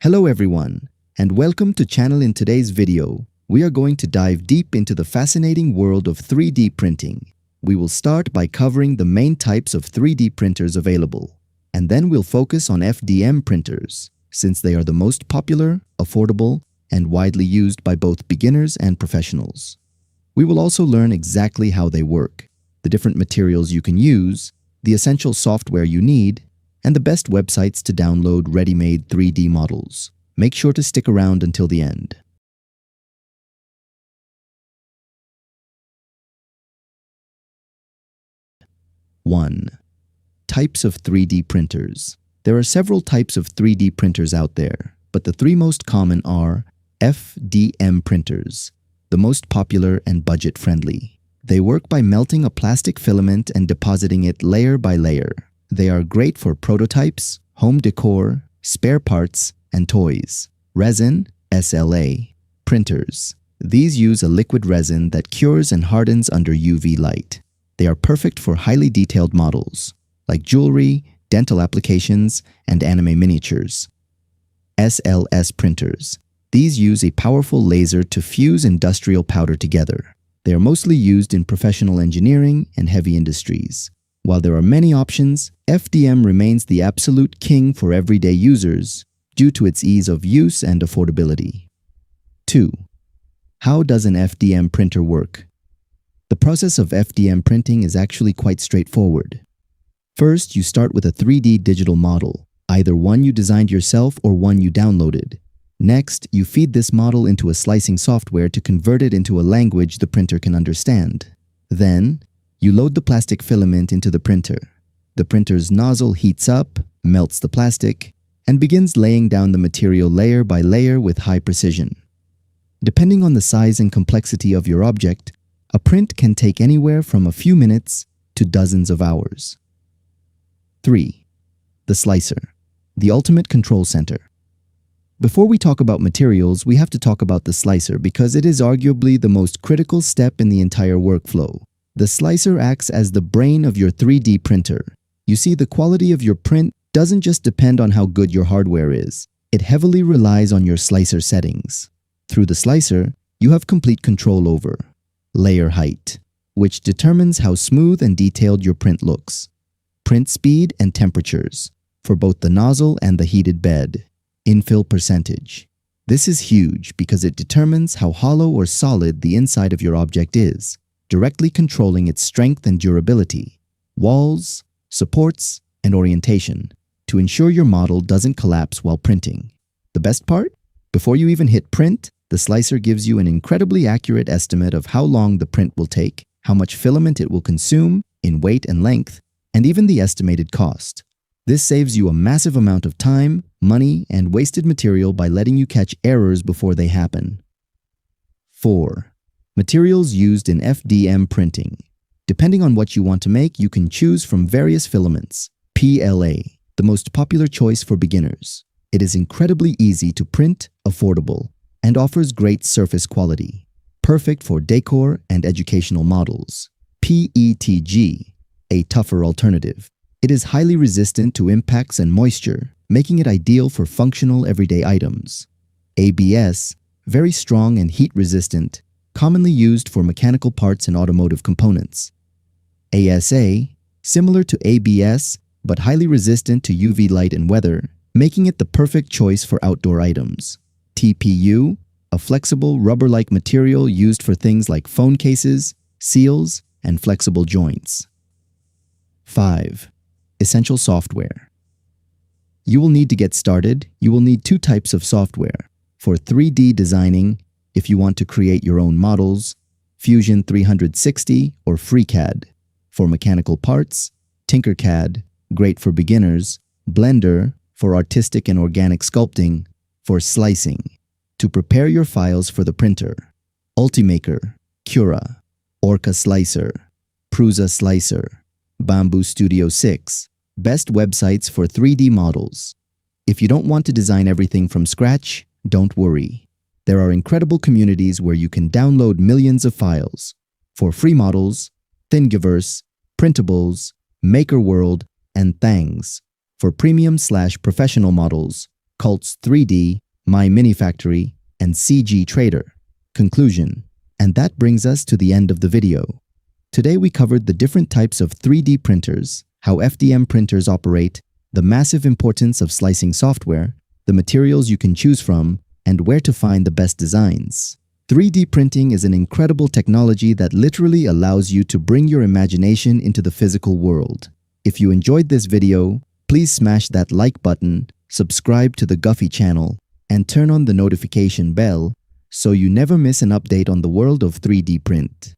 Hello everyone, and welcome to channel. In today's video, we are going to dive deep into the fascinating world of 3D printing. We will start by covering the main types of 3D printers available, and then we'll focus on FDM printers, since they are the most popular, affordable, and widely used by both beginners and professionals. We will also learn exactly how they work, the different materials you can use, the essential software you need, and the best websites to download ready-made 3D models. Make sure to stick around until the end. One. Types of 3D printers. There are several types of 3D printers out there, but the three most common are FDM printers, the most popular and budget-friendly. They work by melting a plastic filament and depositing it layer by layer. They are great for prototypes, home decor, spare parts, and toys. Resin, SLA, printers. These use a liquid resin that cures and hardens under UV light. They are perfect for highly detailed models, like jewelry, dental applications, and anime miniatures. SLS printers. These use a powerful laser to fuse industrial powder together. They are mostly used in professional engineering and heavy industries. While there are many options, FDM remains the absolute king for everyday users due to its ease of use and affordability. 2. How does an FDM printer work? The process of FDM printing is actually quite straightforward. First, you start with a 3D digital model, either one you designed yourself or one you downloaded. Next, you feed this model into a slicing software to convert it into a language the printer can understand. Then, you load the plastic filament into the printer. The printer's nozzle heats up, melts the plastic, and begins laying down the material layer by layer with high precision. Depending on the size and complexity of your object, a print can take anywhere from a few minutes to dozens of hours. 3. The slicer, the ultimate control center. Before we talk about materials, we have to talk about the slicer because it is arguably the most critical step in the entire workflow. The slicer acts as the brain of your 3D printer. You see, the quality of your print doesn't just depend on how good your hardware is. It heavily relies on your slicer settings. Through the slicer, you have complete control over layer height, which determines how smooth and detailed your print looks, print speed and temperatures for both the nozzle and the heated bed, infill percentage. This is huge because it determines how hollow or solid the inside of your object is, directly controlling its strength and durability, walls, supports, and orientation to ensure your model doesn't collapse while printing. The best part? Before you even hit print, the slicer gives you an incredibly accurate estimate of how long the print will take, how much filament it will consume in weight and length, and even the estimated cost. This saves you a massive amount of time, money, and wasted material by letting you catch errors before they happen. 4. Materials used in FDM printing. Depending on what you want to make, you can choose from various filaments. PLA, the most popular choice for beginners. It is incredibly easy to print, affordable, and offers great surface quality. Perfect for decor and educational models. PETG, a tougher alternative. It is highly resistant to impacts and moisture, making it ideal for functional everyday items. ABS, very strong and heat-resistant, commonly used for mechanical parts and automotive components. ASA, similar to ABS, but highly resistant to UV light and weather, making it the perfect choice for outdoor items. TPU, a flexible rubber-like material used for things like phone cases, seals, and flexible joints. 5. Essential software. You will need to get started. You will need two types of software. For 3D designing, if you want to create your own models, Fusion 360 or FreeCAD. For mechanical parts, Tinkercad, great for beginners, Blender for artistic and organic sculpting, for slicing. To prepare your files for the printer, Ultimaker, Cura, Orca Slicer, Prusa Slicer, Bamboo Studio 6, best websites for 3D models. If you don't want to design everything from scratch, don't worry. There are incredible communities where you can download millions of files. For free models, Thingiverse, Printables, MakerWorld, and Thangs. For premium/professional models, Cults 3D, My Mini Factory, and CG Trader. Conclusion. And that brings us to the end of the video. Today we covered the different types of 3D printers, how FDM printers operate, the massive importance of slicing software, the materials you can choose from, and where to find the best designs. 3D printing is an incredible technology that literally allows you to bring your imagination into the physical world. If you enjoyed this video, please smash that like button, subscribe to the Guffey channel, and turn on the notification bell so you never miss an update on the world of 3D print.